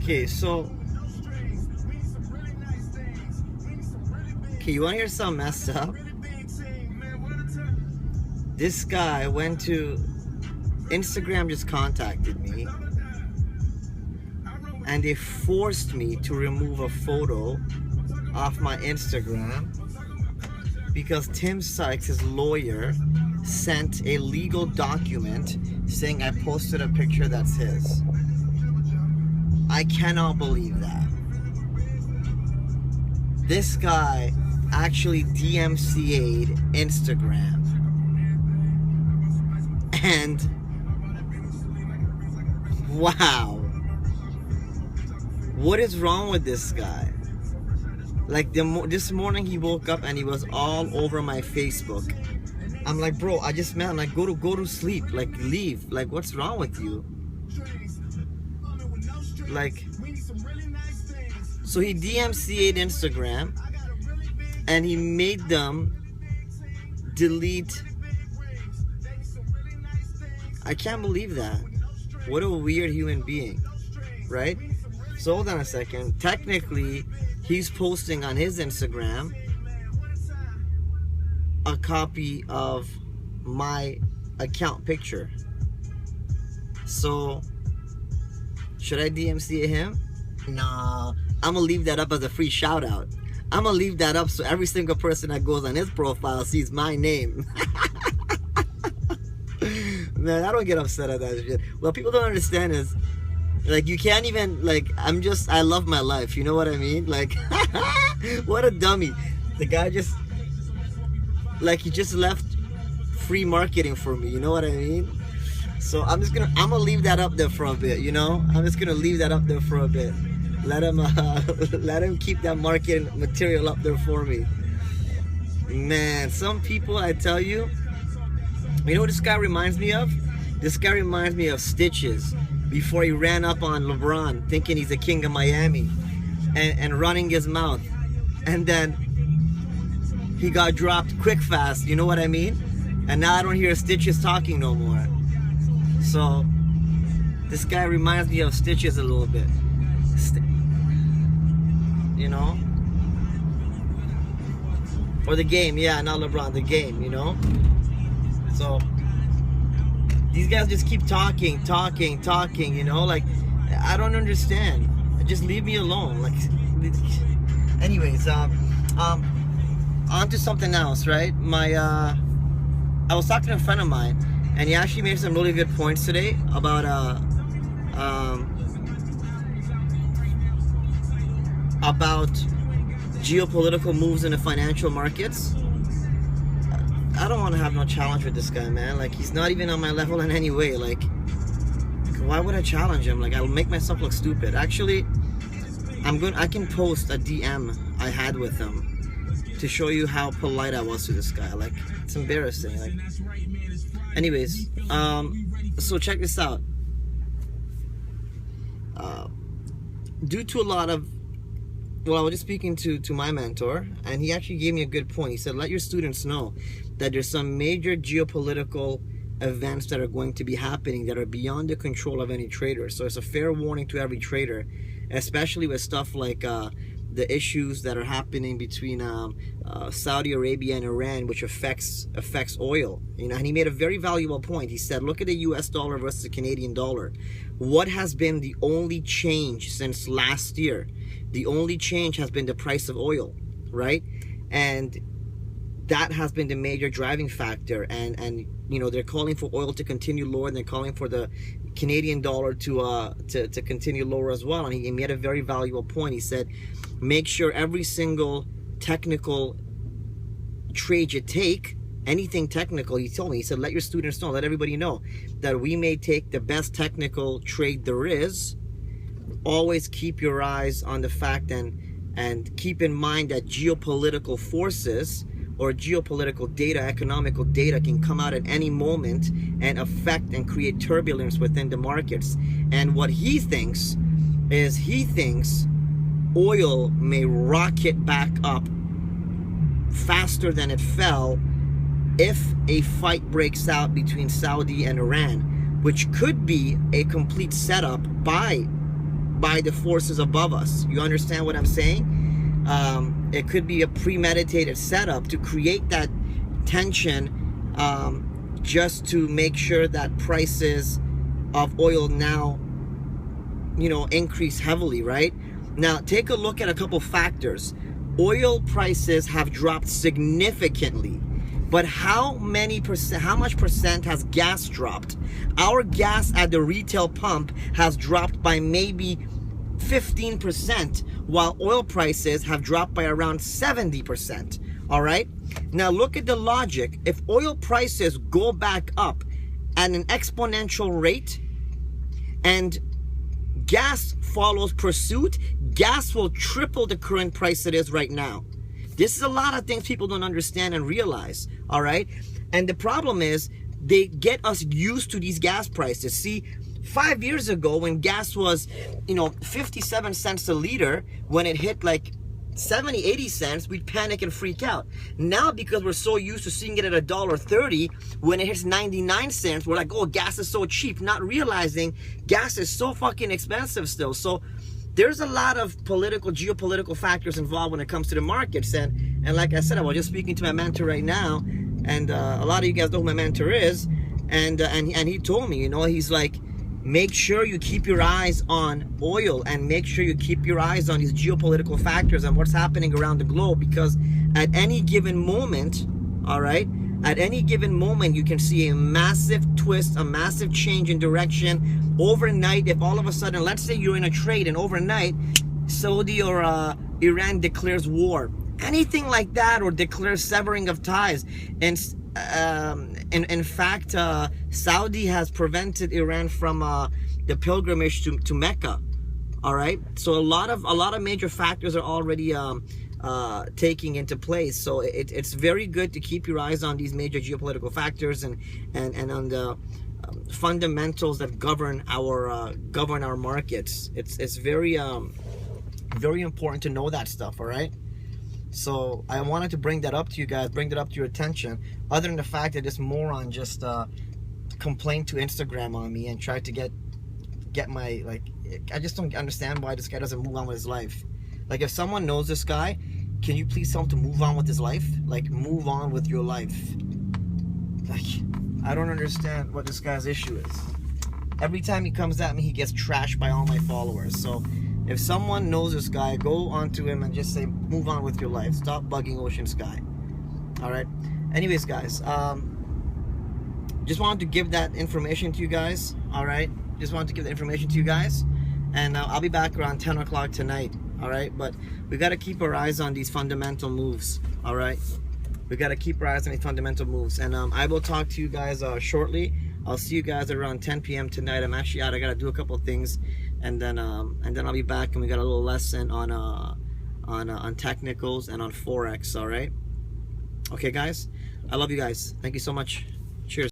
Okay, so you want to hear something messed up? This guy went to Instagram, just contacted me, and they forced me to remove a photo off my Instagram because Tim Sykes, his lawyer, sent a legal document saying I posted a picture that's his. I cannot believe that. This guy actually DMCA'd Instagram. And wow. What is wrong with this guy? Like this morning he woke up and he was all over my Facebook. I'm like, bro, I just met him. Like, go to sleep. Like, leave. Like, what's wrong with you? Like, so he DMCA'd Instagram and he made them delete. I can't believe that. What a weird human being, right? So hold on a second. Technically, he's posting on his Instagram a copy of my account picture. So should I DMCA him? Nah, I'm gonna leave that up as a free shout out. I'm gonna leave that up so every single person that goes on his profile sees my name. Man, I don't get upset at that shit. What people don't understand is, like, you can't even, like, I love my life, you know what I mean? Like, what a dummy. The guy just, like, he just left free marketing for me, you know what I mean? So I'm gonna leave that up there for a bit, you know? I'm just gonna leave that up there for a bit. Let him keep that marketing material up there for me. Man, some people, I tell you, you know what this guy reminds me of? This guy reminds me of Stitches before he ran up on LeBron thinking he's the king of Miami and running his mouth. And then he got dropped quick fast, you know what I mean? And now I don't hear Stitches talking no more. So this guy reminds me of Stitches a little bit. You know? Or the game, yeah, not LeBron, the game, you know? So these guys just keep talking, you know? Like, I don't understand. Just leave me alone. Like, anyways, on to something else, right? I was talking to a friend of mine, and he actually made some really good points today about geopolitical moves in the financial markets. I don't want to have no challenge with this guy, man. Like, he's not even on my level in any way. Like, why would I challenge him? Like, I'll make myself look stupid. Actually, I can post a DM I had with him to show you how polite I was to this guy. Like, it's embarrassing. Like, anyways, so check this out. Due to a lot of, well, I was just speaking to my mentor, and he actually gave me a good point. He said, let your students know that there's some major geopolitical events that are going to be happening that are beyond the control of any trader. So it's a fair warning to every trader, especially with stuff like the issues that are happening between Saudi Arabia and Iran, which affects oil. You know, and he made a very valuable point. He said, look at the US dollar versus the Canadian dollar. What has been the only change since last year? The only change has been the price of oil, right? And that has been the major driving factor. And you know, they're calling for oil to continue lower, and they're calling for the Canadian dollar to continue lower as well. And he made a very valuable point. He said, make sure every single technical trade you take, anything technical, he told me, he said, let your students know, let everybody know that we may take the best technical trade there is. Always keep your eyes on the fact and keep in mind that geopolitical forces or geopolitical data, economical data can come out at any moment and affect and create turbulence within the markets. And what he thinks is, oil may rocket back up faster than it fell if a fight breaks out between Saudi and Iran, which could be a complete setup by by the forces above us. You understand what I'm saying? It could be a premeditated setup to create that tension, just to make sure that prices of oil now, increase heavily, right? Now, take a look at a couple factors. Oil prices have dropped significantly, but how much percent has gas dropped? Our gas at the retail pump has dropped by maybe 15%, while oil prices have dropped by around 70%. All right? Now look at the logic. If oil prices go back up at an exponential rate and gas follows pursuit, gas will triple the current price it is right now. This is a lot of things people don't understand and realize, all right? And the problem is they get us used to these gas prices. See, 5 years ago when gas was, 57 cents a liter, when it hit like 70, 80 cents, we'd panic and freak out. Now, because we're so used to seeing it at $1.30, when it hits 99 cents, we're like, oh, gas is so cheap, not realizing gas is so fucking expensive still. So there's a lot of geopolitical factors involved when it comes to the markets. And like I said, I was just speaking to my mentor right now, and a lot of you guys know who my mentor is, and he told me, he's like, make sure you keep your eyes on oil, and make sure you keep your eyes on these geopolitical factors and what's happening around the globe, because at any given moment, all right, at any given moment, you can see a massive twist, a massive change in direction overnight. If all of a sudden, let's say you're in a trade and overnight Saudi or Iran declares war, anything like that, or declares severing of ties, and in fact, Saudi has prevented Iran from the pilgrimage to Mecca. All right, so a lot of major factors are already taking into place. So it's very good to keep your eyes on these major geopolitical factors and on the fundamentals that govern our markets. It's very important to know that stuff. All right. So I wanted to bring that up to you guys, bring that up to your attention, other than the fact that this moron just complained to Instagram on me and tried to get my, like, I just don't understand why this guy doesn't move on with his life. Like, if someone knows this guy, can you please tell him to move on with his life? Like, move on with your life. Like, I don't understand what this guy's issue is. Every time he comes at me, he gets trashed by all my followers. So if someone knows this guy, go onto him and just say, move on with your life. Stop bugging Ocean Sky. All right. Anyways, guys, just wanted to give that information to you guys. All right. Just wanted to give the information to you guys. And I'll be back around 10 o'clock tonight. All right. But we got to keep our eyes on these fundamental moves. All right. We got to keep our eyes on these fundamental moves. And I will talk to you guys shortly. I'll see you guys around 10 p.m. tonight. I'm actually out. I got to do a couple of things. And then I'll be back, and we got a little lesson on technicals and on Forex. All right. Okay, guys. I love you guys. Thank you so much.